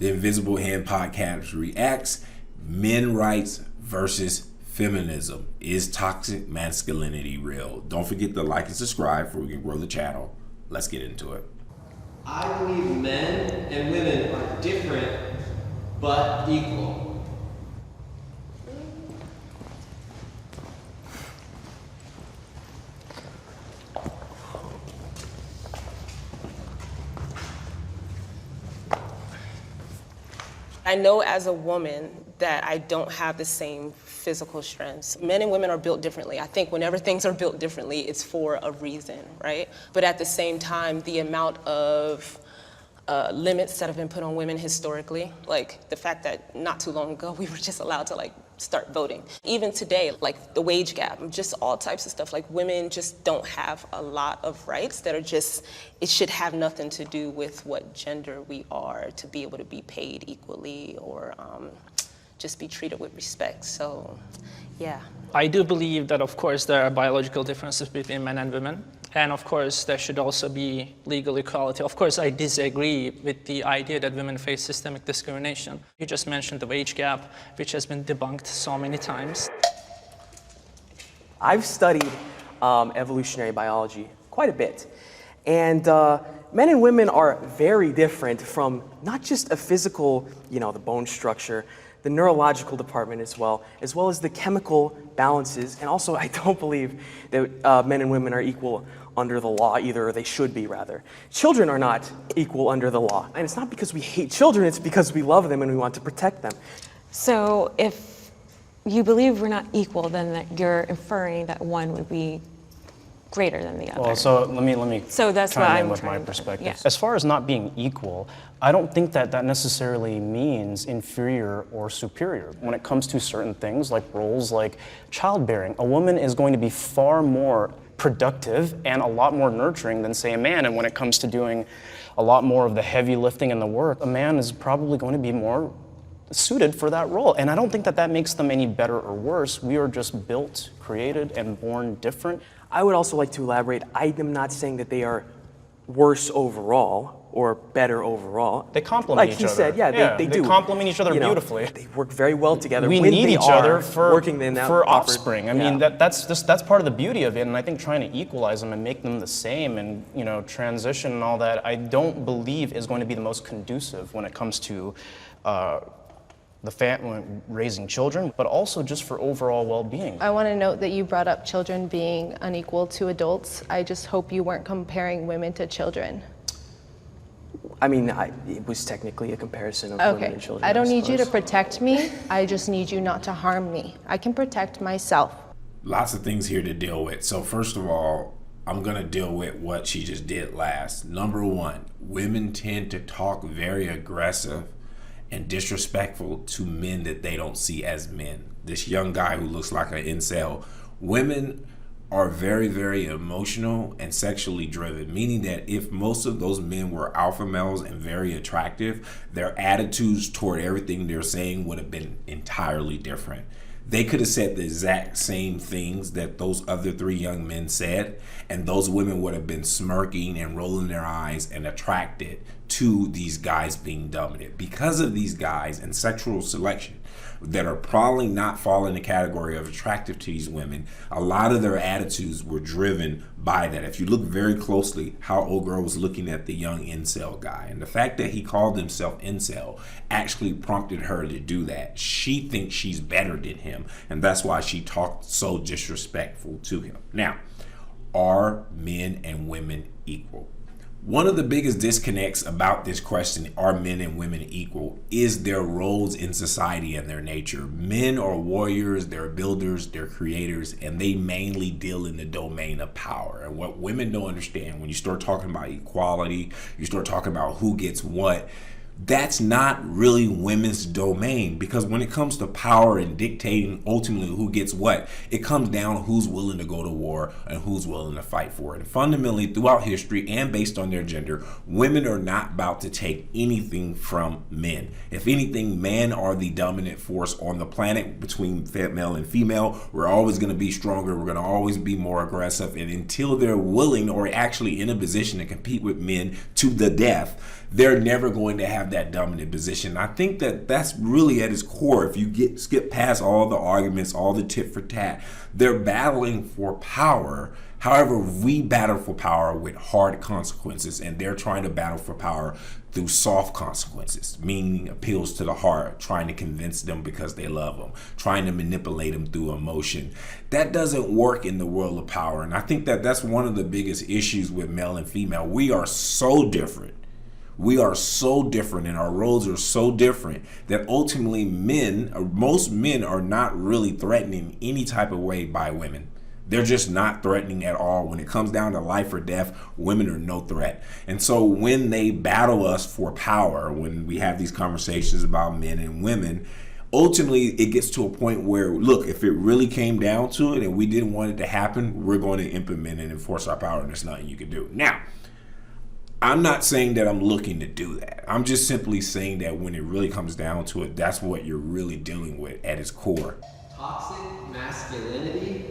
The Invisible Hand Podcast reacts men rights versus feminism. Is toxic masculinity real? Don't forget to like and subscribe so we can grow the channel. Let's get into it. I believe men and women are different but equal. I know as a woman that I don't have the same physical strengths. Men and women are built differently. I think whenever things are built differently, it's for a reason, right? But at the same time, the amount of limits that have been put on women historically, like the fact that not too long ago we were just allowed to start voting. Even today, like the wage gap, just all types of stuff. Like women just don't have a lot of rights that are just, it should have nothing to do with what gender we are to be able to be paid equally or just be treated with respect. So, yeah. I do believe that, of course, there are biological differences between men and women. And of course, there should also be legal equality. Of course, I disagree with the idea that women face systemic discrimination. You just mentioned the wage gap, which has been debunked so many times. I've studied evolutionary biology quite a bit. And men and women are very different from not just a physical, the bone structure, the neurological department as well as the chemical balances. And also, I don't believe that men and women are equal under the law either, or they should be rather. Children are not equal under the law. And it's not because we hate children, it's because we love them and we want to protect them. So if you believe we're not equal, then that you're inferring that one would be greater than the other. Well, so let me so that's chime what in I'm with my trying to- perspective. yeah. As far as not being equal, I don't think that necessarily means inferior or superior. When it comes to certain things like roles like childbearing, a woman is going to be far more productive and a lot more nurturing than, say, a man. And when it comes to doing a lot more of the heavy lifting and the work, a man is probably going to be more suited for that role. And I don't think that makes them any better or worse. We are just built, created, and born different. I would also like to elaborate. I am not saying that they are worse overall or better overall. They complement like each other. Like he said, they do. They complement each other beautifully. They work very well together. We when need they each other are for working in that for proper- offspring. I mean, that's part of the beauty of it. And I think trying to equalize them and make them the same and transition and all that, I don't believe is going to be the most conducive when it comes to raising children, but also just for overall well-being. I want to note that you brought up children being unequal to adults. I just hope you weren't comparing women to children. I mean, it was technically a comparison of women and children. I don't need you to suppose. protect me. I just need you not to harm me. I can protect myself. Lots of things here to deal with. So first of all, I'm going to deal with what she just did last. Number one, women tend to talk very aggressive and disrespectful to men that they don't see as men. This young guy who looks like an incel. Women are very, very emotional and sexually driven, meaning that if most of those men were alpha males and very attractive, their attitudes toward everything they're saying would have been entirely different. They could have said the exact same things that those other three young men said, and those women would have been smirking and rolling their eyes and attracted to these guys being dominant. Because of these guys and sexual selection that are probably not fall in the category of attractive to these women, a lot of their attitudes were driven by that. If you look very closely how old girl was looking at the young incel guy, and the fact that he called himself incel actually prompted her to do that. She thinks she's better than him, and that's why she talked so disrespectful to him. Now, are men and women equal? One of the biggest disconnects about this question, are men and women equal, is their roles in society and their nature. Men are warriors, they're builders, they're creators, and they mainly deal in the domain of power. And what women don't understand, when you start talking about equality, you start talking about who gets what, that's not really women's domain, because when it comes to power and dictating ultimately who gets what, it comes down to who's willing to go to war and who's willing to fight for it. And fundamentally, throughout history and based on their gender, women are not about to take anything from men. If anything, men are the dominant force on the planet between male and female. We're always going to be stronger. We're going to always be more aggressive. And until they're willing or actually in a position to compete with men to the death, they're never going to have that dominant position. I think that that's really at its core. If you skip past all the arguments, all the tit for tat, they're battling for power. However, we battle for power with hard consequences, and they're trying to battle for power through soft consequences, meaning appeals to the heart, trying to convince them because they love them, trying to manipulate them through emotion. That doesn't work in the world of power. And I think that that's one of the biggest issues with male and female. We are so different. We are so different, and our roles are so different that ultimately most men are not really threatened in any type of way by women. They're just not threatening at all. When it comes down to life or death, women are no threat. And so when they battle us for power, when we have these conversations about men and women, ultimately it gets to a point where, look, if it really came down to it and we didn't want it to happen, we're going to implement and enforce our power, and there's nothing you can do. Now, I'm not saying that I'm looking to do that. I'm just simply saying that when it really comes down to it, that's what you're really dealing with at its core. Toxic masculinity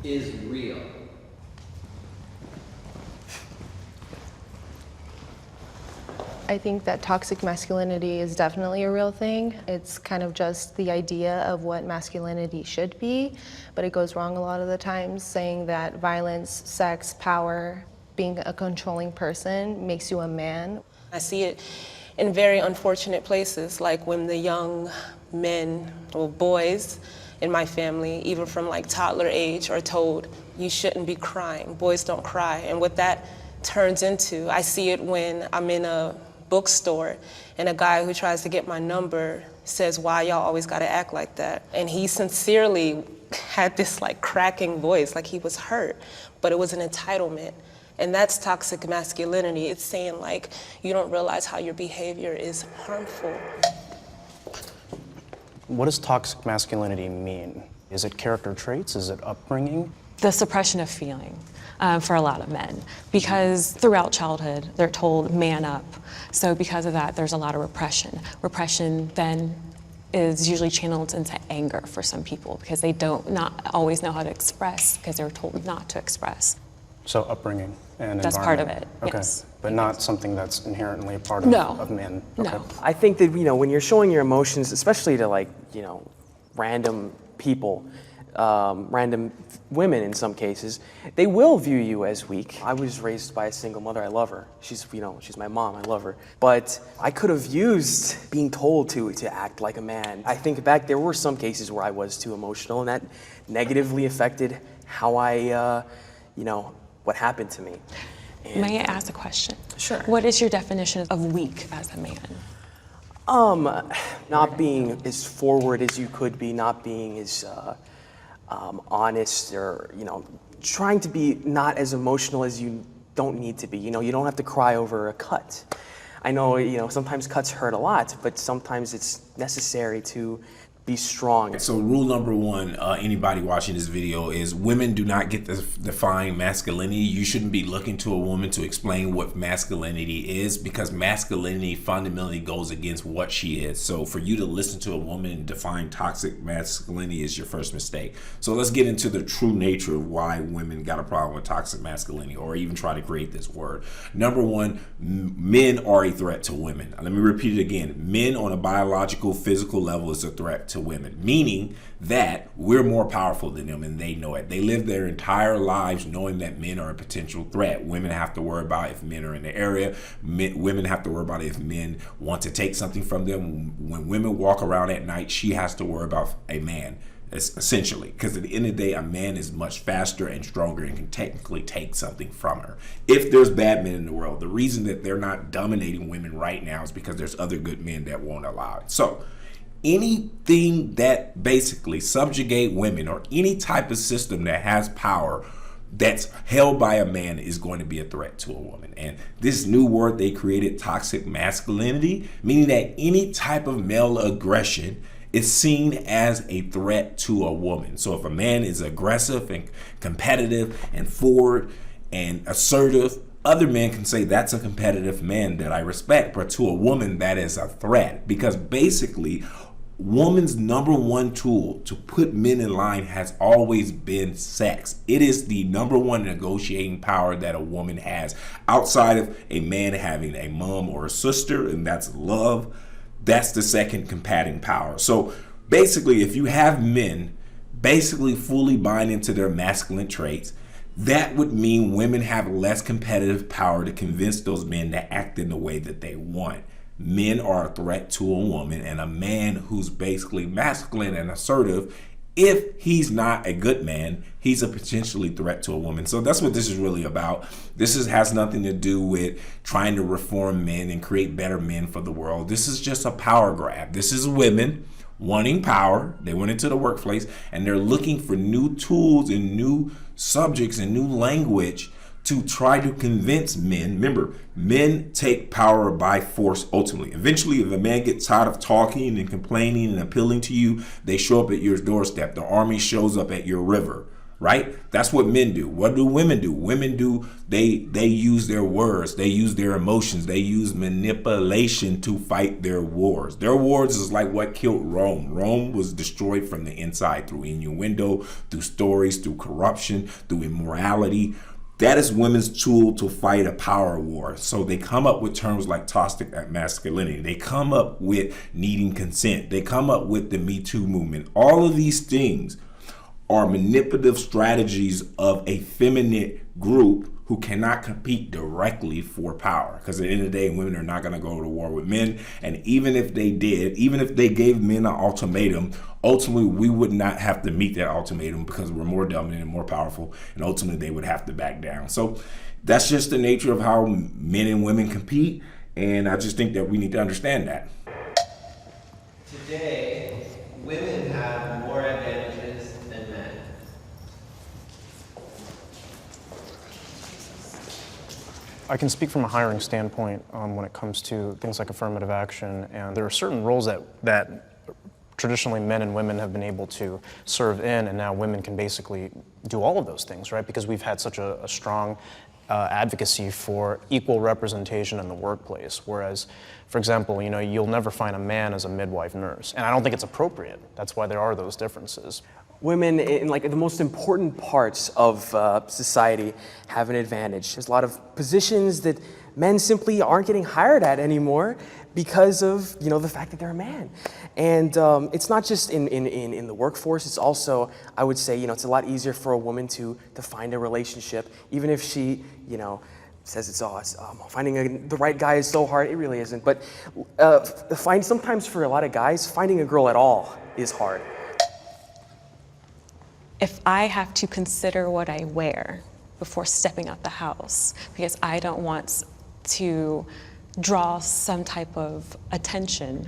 is real. I think that toxic masculinity is definitely a real thing. It's kind of just the idea of what masculinity should be, but it goes wrong a lot of the times, saying that violence, sex, power, being a controlling person makes you a man. I see it in very unfortunate places, like when the young men or boys in my family, even from like toddler age, are told, you shouldn't be crying, boys don't cry. And what that turns into, I see it when I'm in a bookstore and a guy who tries to get my number says, why y'all always gotta act like that? And he sincerely had this like cracking voice, like he was hurt, but it was an entitlement. And that's toxic masculinity. It's saying like, you don't realize how your behavior is harmful. What does toxic masculinity mean? Is it character traits? Is it upbringing? The suppression of feeling for a lot of men, because throughout childhood they're told man up. So because of that, there's a lot of repression. Repression then is usually channeled into anger for some people because they not always know how to express because they're told not to express. So upbringing and That's part of it, Okay. yes. But not something that's inherently a part of, No. of men. No. I think that, when you're showing your emotions, especially to random people, random women in some cases, they will view you as weak. I was raised by a single mother. I love her. She's my mom. I love her. But I could have used being told to act like a man. I think back, there were some cases where I was too emotional, and that negatively affected how I, what happened to me. May I ask a question? Sure. What is your definition of weak as a man? Not being as forward as you could be, not being as honest, or trying to be not as emotional as you don't need to be. You don't have to cry over a cut. I know sometimes cuts hurt a lot, but sometimes it's necessary to be strong. So rule number one, anybody watching this video, is women do not get to define masculinity. You shouldn't be looking to a woman to explain what masculinity is, because masculinity fundamentally goes against what she is. So for you to listen to a woman and define toxic masculinity is your first mistake. So let's get into the true nature of why women got a problem with toxic masculinity, or even try to create this word. Number one, men are a threat to women. Let me repeat it again. Men on a biological, physical level is a threat to women, meaning that we're more powerful than them and they know it. They live their entire lives knowing that men are a potential threat. Women have to worry about if men are in the area. Women have to worry about if men want to take something from them. When women walk around at night, she has to worry about a man, essentially, because at the end of the day, a man is much faster and stronger and can technically take something from her. If there's bad men in the world, the reason that they're not dominating women right now is because there's other good men that won't allow it. So anything that basically subjugate women, or any type of system that has power that's held by a man, is going to be a threat to a woman. And this new word they created, toxic masculinity, meaning that any type of male aggression is seen as a threat to a woman. So if a man is aggressive and competitive and forward and assertive, other men can say that's a competitive man that I respect, but to a woman that is a threat, because basically woman's number one tool to put men in line has always been sex. It is the number one negotiating power that a woman has, outside of a man having a mom or a sister, and that's love. That's the second combating power. So basically, if you have men basically fully buying into their masculine traits, that would mean women have less competitive power to convince those men to act in the way that they want. Men are a threat to a woman, and a man who's basically masculine and assertive, if he's not a good man, he's a potentially threat to a woman. So that's what this is really about. This has nothing to do with trying to reform men and create better men for the world. This is just a power grab. This is women wanting power. They went into the workplace and they're looking for new tools and new subjects and new language to try to convince men. Remember, men take power by force ultimately. Eventually, if a man gets tired of talking and complaining and appealing to you, they show up at your doorstep. The army shows up at your river, right? That's what men do. What do women do? Women do, they use their words, they use their emotions, they use manipulation to fight their wars. Their wars is like what killed Rome. Rome was destroyed from the inside through innuendo, through stories, through corruption, through immorality. That is women's tool to fight a power war. So they come up with terms like toxic masculinity. They come up with needing consent. They come up with the Me Too movement. All of these things are manipulative strategies of a feminine group who cannot compete directly for power. Because at the end of the day, women are not going to go to war with men. And even if they did, even if they gave men an ultimatum, ultimately we would not have to meet that ultimatum because we're more dominant and more powerful. And ultimately they would have to back down. So that's just the nature of how men and women compete. And I just think that we need to understand that. Today, women have more advantages than men. I can speak from a hiring standpoint when it comes to things like affirmative action, and there are certain roles that traditionally men and women have been able to serve in, and now women can basically do all of those things, right? Because we've had such a strong advocacy for equal representation in the workplace. Whereas, for example, you'll never find a man as a midwife nurse, and I don't think it's appropriate. That's why there are those differences. Women in like the most important parts of society have an advantage. There's a lot of positions that men simply aren't getting hired at anymore because of the fact that they're a man. And it's not just in the workforce, it's also, I would say, it's a lot easier for a woman to find a relationship, even if she, says it's finding the right guy is so hard. It really isn't. But sometimes for a lot of guys, finding a girl at all is hard. If I have to consider what I wear before stepping out the house, because I don't want to draw some type of attention,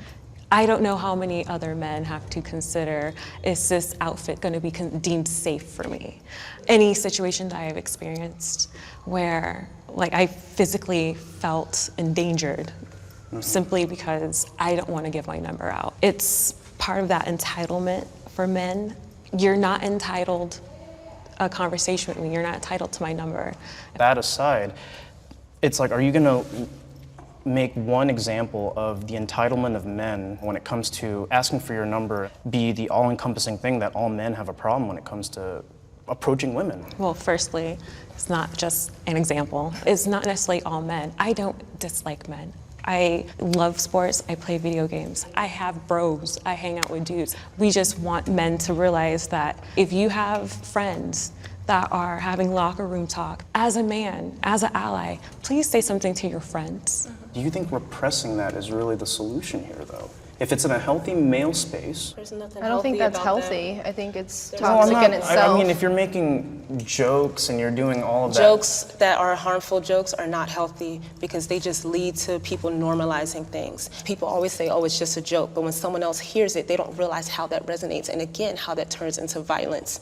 I don't know how many other men have to consider, is this outfit going to be deemed safe for me? Any situation that I have experienced where I physically felt endangered simply because I don't want to give my number out. It's part of that entitlement for men. You're not entitled a conversation with me. You're not entitled to my number. That aside, it's like, are you going to make one example of the entitlement of men when it comes to asking for your number be the all-encompassing thing that all men have a problem when it comes to approaching women? Well, firstly, it's not just an example. It's not necessarily all men. I don't dislike men. I love sports, I play video games, I have bros, I hang out with dudes. We just want men to realize that if you have friends that are having locker room talk, as a man, as an ally, please say something to your friends. Do you think repressing that is really the solution here, though? If it's in a healthy male space. There's nothing I don't think healthy that's about healthy. that. I think it's No, toxic in itself. I mean, if you're making jokes and you're doing all of that. Jokes that are harmful jokes are not healthy because they just lead to people normalizing things. People always say, oh, it's just a joke. But when someone else hears it, they don't realize how that resonates. And again, how that turns into violence.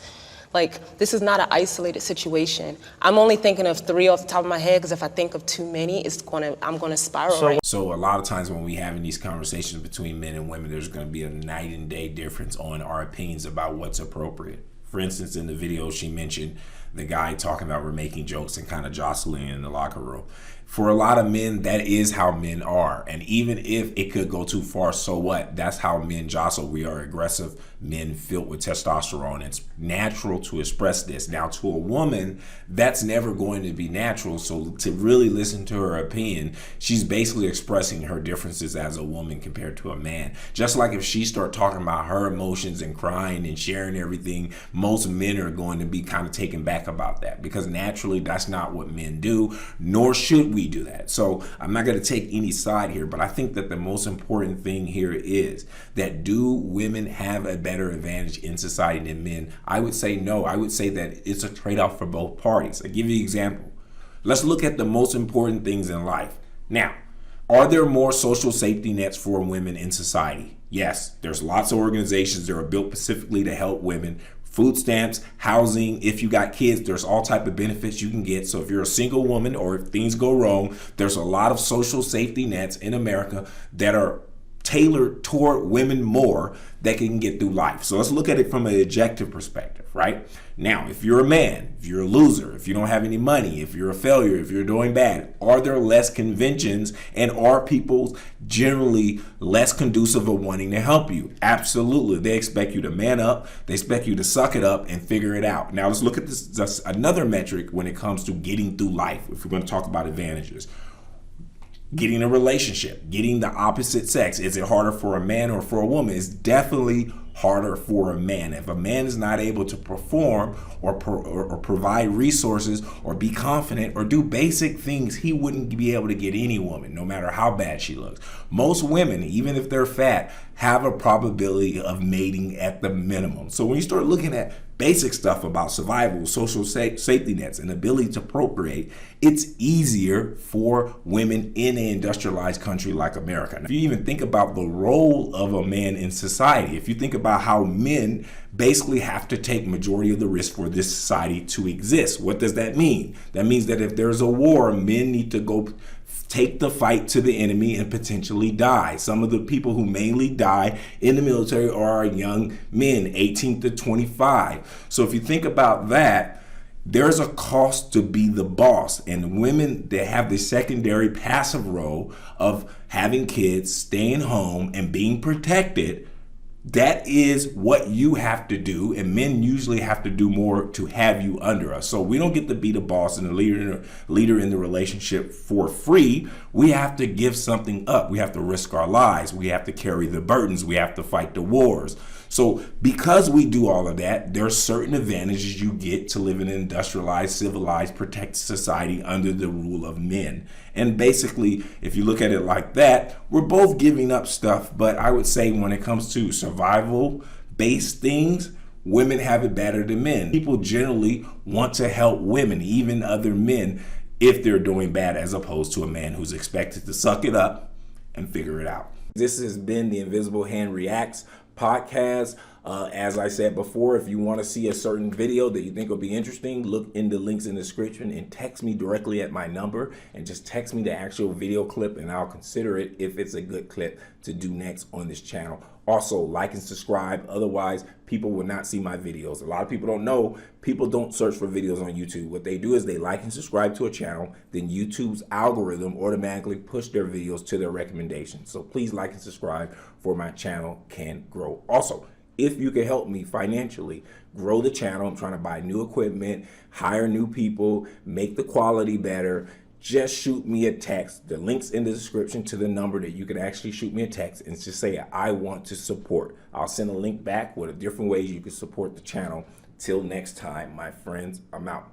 This is not an isolated situation. I'm only thinking of 3 off the top of my head because if I think of too many, I'm gonna spiral. So a lot of times when we having these conversations between men and women, there's going to be a night and day difference on our opinions about what's appropriate. For instance, in the video, she mentioned the guy talking about we're making jokes and kind of jostling in the locker room. For a lot of men, that is how men are. And even if it could go too far, so what? That's how men jostle. We are aggressive men filled with testosterone. It's natural to express this. Now, to a woman, that's never going to be natural. So to really listen to her opinion, she's basically expressing her differences as a woman compared to a man. Just like if she start talking about her emotions and crying and sharing everything, most men are going to be kind of taken back about that, because naturally that's not what men do, nor should we do that. So I'm not going to take any side here, but I think that the most important thing here is that, do women have a better advantage in society than men? I would say no. I would say that it's a trade-off for both parties. I'll give you an example. Let's look at the most important things in life. Now, are there more social safety nets for women in society? Yes, there's lots of organizations that are built specifically to help women. Food stamps, housing, if you got kids, there's all type of benefits you can get. So if you're a single woman or if things go wrong, there's a lot of social safety nets in America that are tailored toward women more that can get through life. So let's look at it from an objective perspective, right? Now, if you're a man, if you're a loser, if you don't have any money, if you're a failure, if you're doing bad, are there less conventions, and are people generally less conducive of wanting to help you? Absolutely. They expect you to man up. They expect you to suck it up and figure it out. Now let's look at this. That's another metric when it comes to getting through life, if we're going to talk about advantages. Getting a relationship, getting the opposite sex. Is it harder for a man or for a woman? It's definitely harder for a man. If a man is not able to perform or provide resources or be confident or do basic things, he wouldn't be able to get any woman, no matter how bad she looks. Most women, even if they're fat, have a probability of mating at the minimum. So when you start looking at basic stuff about survival, social safety nets, and ability to procreate, it's easier for women in an industrialized country like America. Now, if you even think about the role of a man in society, if you think about how men basically have to take majority of the risk for this society to exist, what does that mean? That means that if there's a war, men need to go take the fight to the enemy and potentially die. Some of the people who mainly die in the military are young men, 18 to 25. So if you think about that, there's a cost to be the boss. And women, they have the secondary passive role of having kids, staying home, and being protected. That is what you have to do, and men usually have to do more to have you under us. So we don't get to be the boss and the leader in the relationship for free. We have to give something up. We have to risk our lives. We have to carry the burdens. We have to fight the wars. So because we do all of that, there are certain advantages you get to live in an industrialized, civilized, protected society under the rule of men. And basically, if you look at it like that, we're both giving up stuff. But I would say when it comes to survival-based things, women have it better than men. People generally want to help women, even other men, if they're doing bad, as opposed to a man who's expected to suck it up and figure it out. This has been the Invisible Hand Reacts podcast. As I said before, if you want to see a certain video that you think will be interesting, look in the links in the description and text me directly at my number, and just text me the actual video clip and I'll consider it if it's a good clip to do next on this channel. Also, like and subscribe, otherwise people will not see my videos. A lot of people don't know, people don't search for videos on YouTube. What they do is they like and subscribe to a channel, then YouTube's algorithm automatically push their videos to their recommendations. So please like and subscribe for my channel can grow. Also, if you can help me financially grow the channel, I'm trying to buy new equipment, hire new people, make the quality better, just shoot me a text. The link's in the description to the number that you can actually shoot me a text and just say, I want to support. I'll send a link back with different ways you can support the channel. Till next time, my friends, I'm out.